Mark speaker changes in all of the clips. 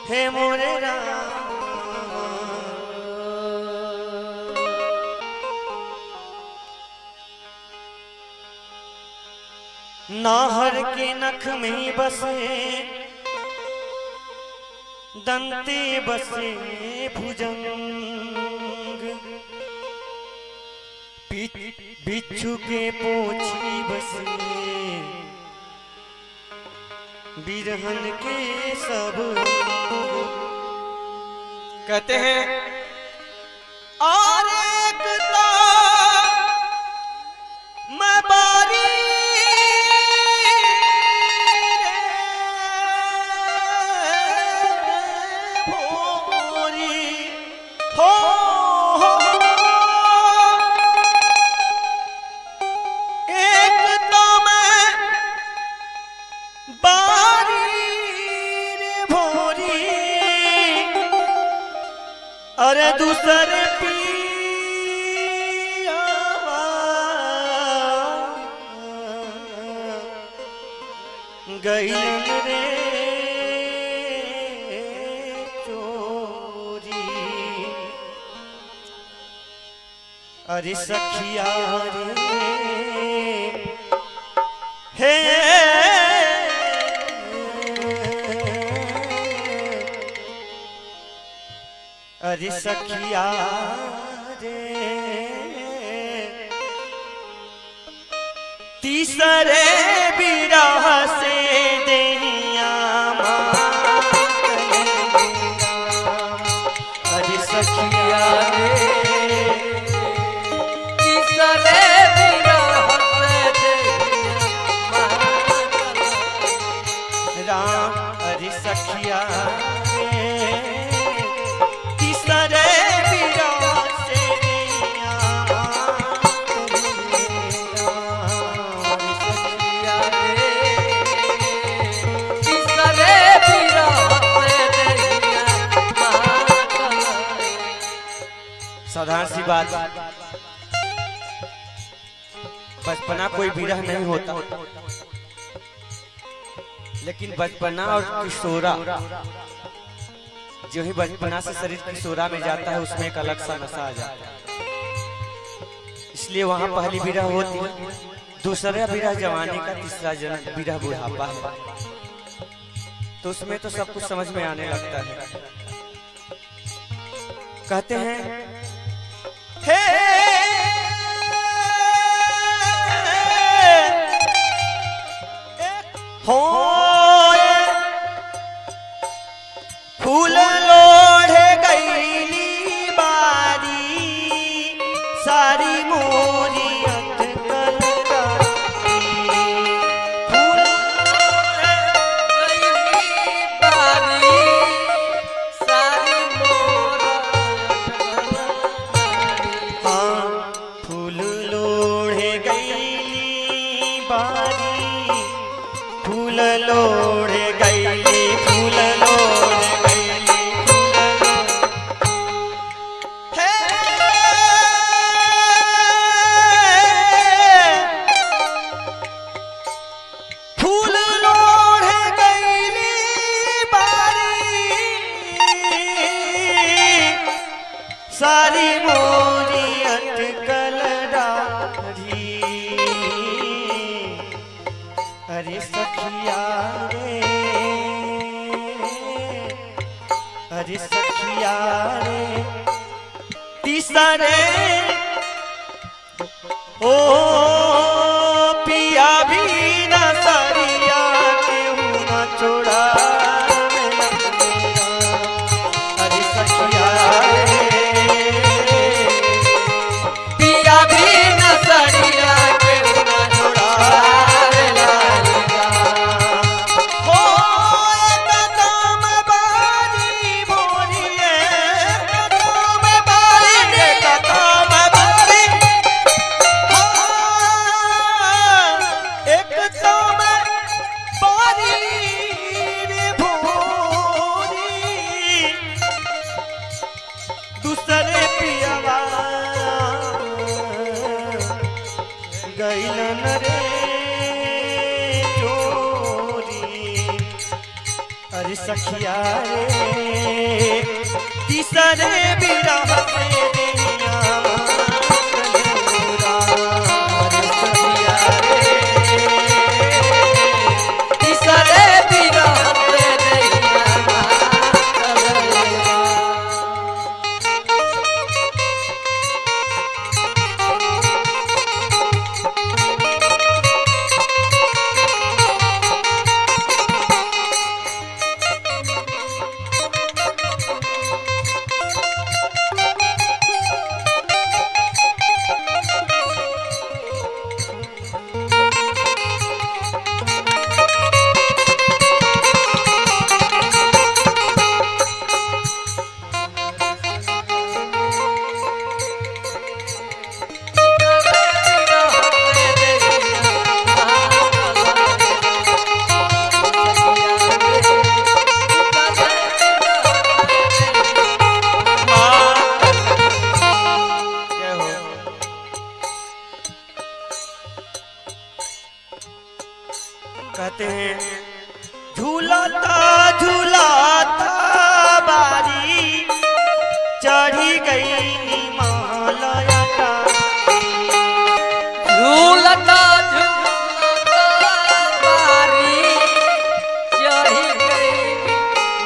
Speaker 1: हे मोरे राम नाहर के नख में बसे दंते बसे भुजंग बिच्छू के पोछी बसे बिरहन के सब
Speaker 2: कहते हैं
Speaker 1: और एक तो मैं बारी भोरी हो एक तो मैं बारी भोरी अरे दूसरे पियावा गइल रे चोरी अरे सखिया रे हे अरे सखिया रे तीसरे बिरह से देहिया अरे सखिया रे
Speaker 2: तीसरे बिरह से
Speaker 1: राम अरे सखिया रे तीसरे बिरह से देहिया साधारण सी बात बचपना कोई विरह नहीं होता लेकिन बचपना और किशोरा जो ही बचपना से शरीर किशोरा में जाता है उसमें एक अलग सा नशा आ जाता है इसलिए वहां पहली विरह होती है दूसरा विरह जवानी का तीसरा विरह बुढ़ापा है तो उसमें तो सब कुछ समझ में आने लगता है कहते हैं हे हो फूल लोढ़े गईली बारी सारी मोरी अटकल फूल
Speaker 2: गईली बारी सारी मोरा
Speaker 1: हाँ फूल लोढ़े गईली बारी फूल लोढ़े गईली फूल लोढ़े गईली फूल लोढ़े गईली बारी सारी मोरी अटकल डाढ़ी अरे सखिया रे अरे सखिया रे तीसरे ओ पिया भी न सरिया केहू न छोड़ा अरे सखिया रे
Speaker 2: पिया
Speaker 1: सखिया रे तीसरे बिरह से देहिया मातलूरा
Speaker 2: सखिया रे तीसरे बिरह से देहिया मातलूरा।
Speaker 1: कहते हैं झूलाता झूलाता बारी चढ़ी गई हिमालय का
Speaker 2: झूलता झूलता बारी चढ़ी गई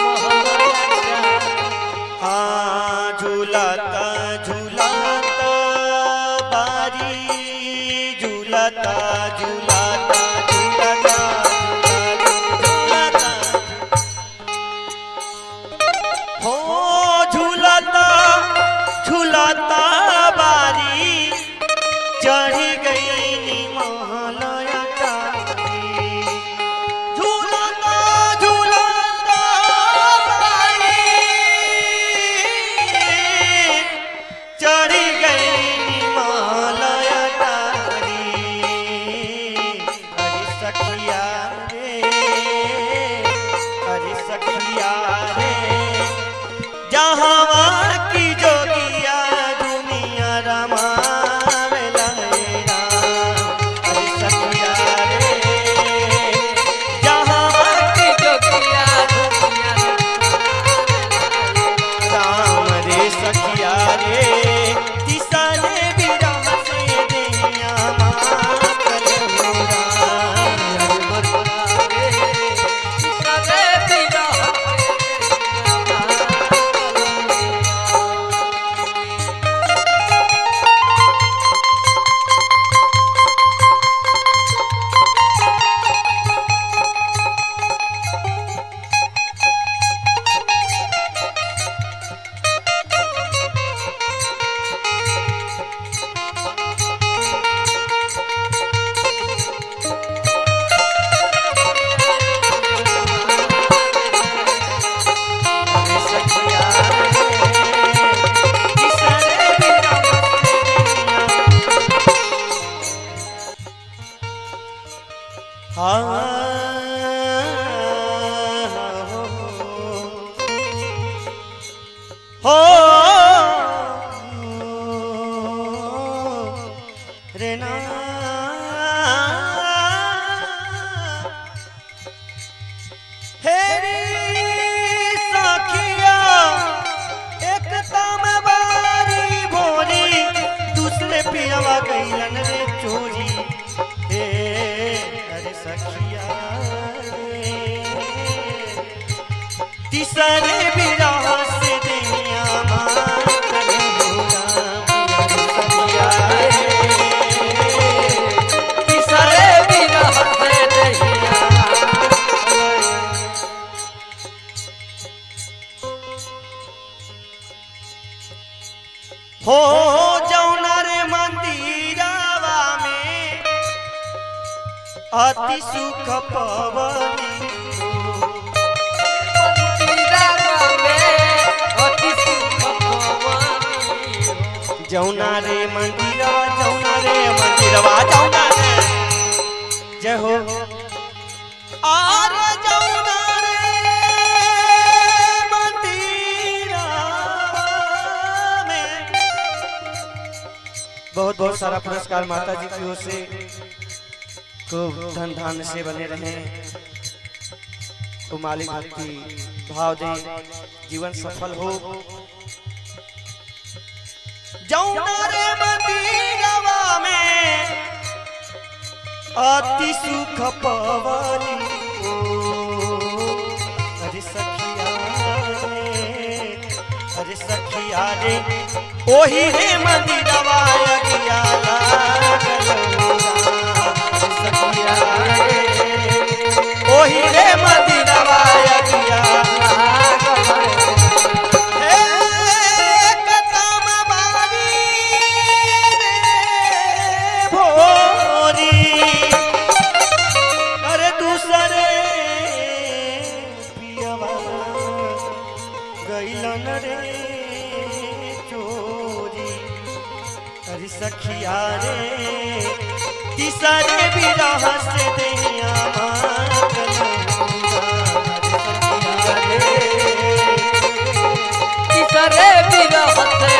Speaker 2: महलया।
Speaker 1: हाँ झूलाता झूलाता बारी झूलाता झूलाता झूलाता बारी चढ़ी गई हिमालय टारी झूलाता झूलाता बारी चढ़ी गई हिमालय टारी। अरे सखिया रे अरे सखिया रे जहाँ की जोगिया दुनिया रमावेला रे राम। अरे सखिया रे जहाँ
Speaker 2: की जोगिया दुनिया
Speaker 1: राम रे सखिया रे तीसरे बिरह से देहिया मातलूरा।
Speaker 2: तीसरे बिरह
Speaker 1: हो रे ना हेरी सखिया एक तम बारी भोरी दूसरे पियवा गईलन रे चोरी। हे अरे सखिया रे तीसरे बिरह से देहिया मातलूरा। सखिया रे
Speaker 2: तीसरे बिरह से देहिया
Speaker 1: हो जौना रे मंदिरवा में अति सुख पवनी जौना रे मंदिरवा जौना रे जय हो आर जौना रे मंदिरवा में बहुत बहुत सारा पुरस्कार माता जी की ओर से खूब धन धान से बने रहे, तो मालिक भक्ति भाव दे, जीवन सफल हो। जौना रे मंदिरवा में अति सुख पवनी हो, अरे सखिया रे ओही रे मंदिरवा अगिया लागल सखिया रे, ओही रे मंदिरवा अगिया सखिया रे तीसरे बिरह से दहिया
Speaker 2: तीसरे बिरह से